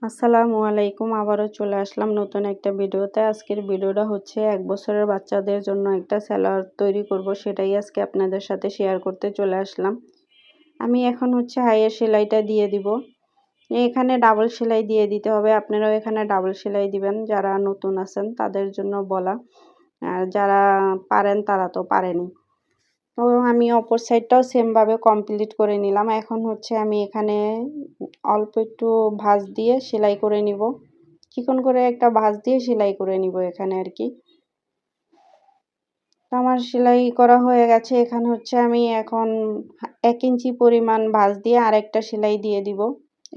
আসসালামু আলাইকুম। আবারও চলে আসলাম নতুন একটা ভিডিওতে। আজকের ভিডিওটা হচ্ছে ১ বছরের বাচ্চাদের জন্য একটা সালোয়ার তৈরি করব, সেটাই আজকে আপনাদের সাথে শেয়ার করতে চলে আসলাম। আমি এখন হচ্ছে হাইয়ের সেলাইটা দিয়ে দিব। এখানে ডাবল সেলাই দিয়ে দিতে হবে, আপনারাও এখানে ডাবল সেলাই দিবেন। যারা নতুন আছেন তাদের জন্য বলা, আর যারা পারেন তারা তো পারেনই। তো আমি অপর সাইডটাও সেমভাবে কমপ্লিট করে নিলাম। এখন হচ্ছে আমি এখানে অল্প একটু ভাঁজ দিয়ে সেলাই করে নিব, চিকন করে একটা ভাঁজ দিয়ে সেলাই করে নিব এখানে আর কি। তো আমার সেলাই করা হয়ে গেছে। এখানে হচ্ছে আমি এখন 1 ইঞ্চি পরিমাণ ভাঁজ দিয়ে আরেকটা সেলাই দিয়ে দিব।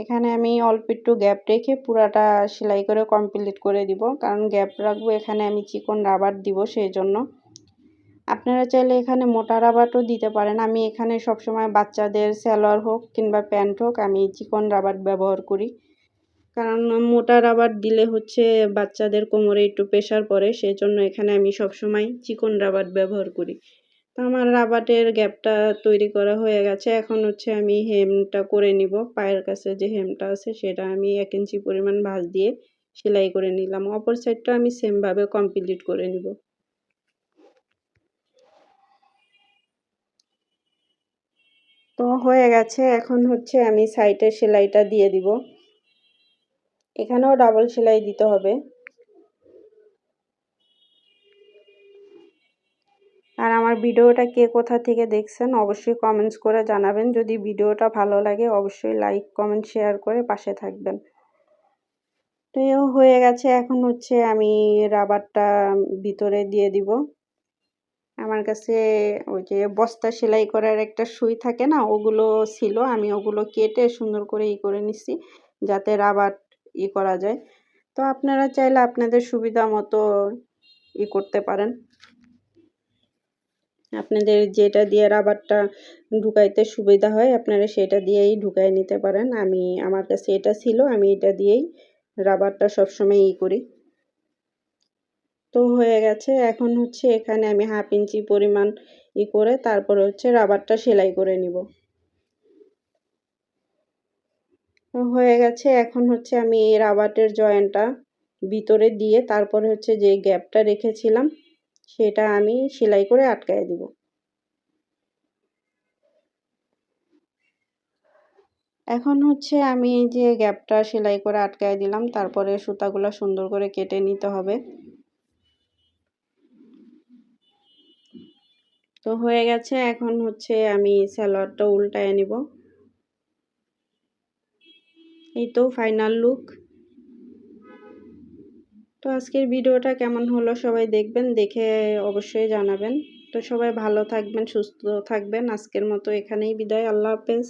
এখানে আমি অল্প একটু গ্যাপ রেখে পুরাটা সেলাই করে কমপ্লিট করে দিব, কারণ গ্যাপ রাখবো এখানে আমি চিকন রাবার দিব সেই জন্য। আপনারা চাইলে এখানে মোটা রাবারও দিতে পারেন। আমি এখানে সবসময় বাচ্চাদের সালোয়ার হোক কিংবা প্যান্ট হোক আমি চিকন রাবার ব্যবহার করি, কারণ মোটা রাবার দিলে হচ্ছে বাচ্চাদের কোমরে একটু প্রেশার পড়ে, সেই জন্য এখানে আমি সবসময় চিকন রাবার ব্যবহার করি। তো আমার রাবারের গ্যাপটা তৈরি করা হয়ে গেছে। এখন হচ্ছে আমি হেমটা করে নিব। পায়ের কাছে যে হেমটা আছে সেটা আমি 1 ইঞ্চি পরিমাণ ভাঁজ দিয়ে সেলাই করে নিলাম। অপর সাইডটা আমি সেমভাবে কমপ্লিট করে নিব। তো হয়ে গেছে। এখন হচ্ছে আমি সাইডে সেলাইটা দিয়ে দিব। এখানেও ডাবল সেলাই দিতে হবে। আর আমার ভিডিওটা কে কোথা থেকে দেখছেন অবশ্যই কমেন্টস করে জানাবেন। যদি ভিডিওটা ভালো লাগে অবশ্যই লাইক কমেন্ট শেয়ার করে পাশে থাকবেন। তো হয়ে গেছে। এখন হচ্ছে আমি রাবারটা ভিতরে দিয়ে দিব। আমার কাছে ওই যে বস্তা সেলাই করার একটা সুই থাকে না, ওগুলো ছিল, আমি ওগুলো কেটে সুন্দর করে করে নিচ্ছি যাতে রাবার করা যায়। তো আপনারা চাইলে আপনাদের সুবিধা মতো করতে পারেন। আপনাদের যেটা দিয়ে রাবারটা ঢুকাইতে সুবিধা হয় আপনারা সেটা দিয়েই ঢুকাই নিতে পারেন। আমার কাছে এটা ছিল, আমি এটা দিয়েই রাবারটা সবসময় করি। তো হয়ে গেছে। এখন হচ্ছে এখানে আমি 1/2 ইঞ্চি পরিমাণ করে তারপরে হচ্ছে রাবারটা সেলাই করে নিব। তো হয়ে গেছে। এখন হচ্ছে আমি এই রাবারের জয়েন্টটা ভিতরে দিয়ে তারপরে হচ্ছে যে গ্যাপটা রেখেছিলাম সেটা আমি সেলাই করে আটকায় দিব। এখন হচ্ছে আমি এই যে গ্যাপটা সেলাই করে আটকায় দিলাম, তারপরে সুতাগুলো সুন্দর করে কেটে নিতে হবে। তো হয়ে গেছে। এখন হচ্ছে আমি সালোয়ারটা উল্টায় নিব। এই তো ফাইনাল লুক। তো আজকের ভিডিওটা কেমন হলো সবাই দেখবেন, দেখে অবশ্যই জানাবেন। তো সবাই ভালো থাকবেন, সুস্থ থাকবেন। আজকের মতো এখানেই বিদায়। আল্লাহ হাফেজ।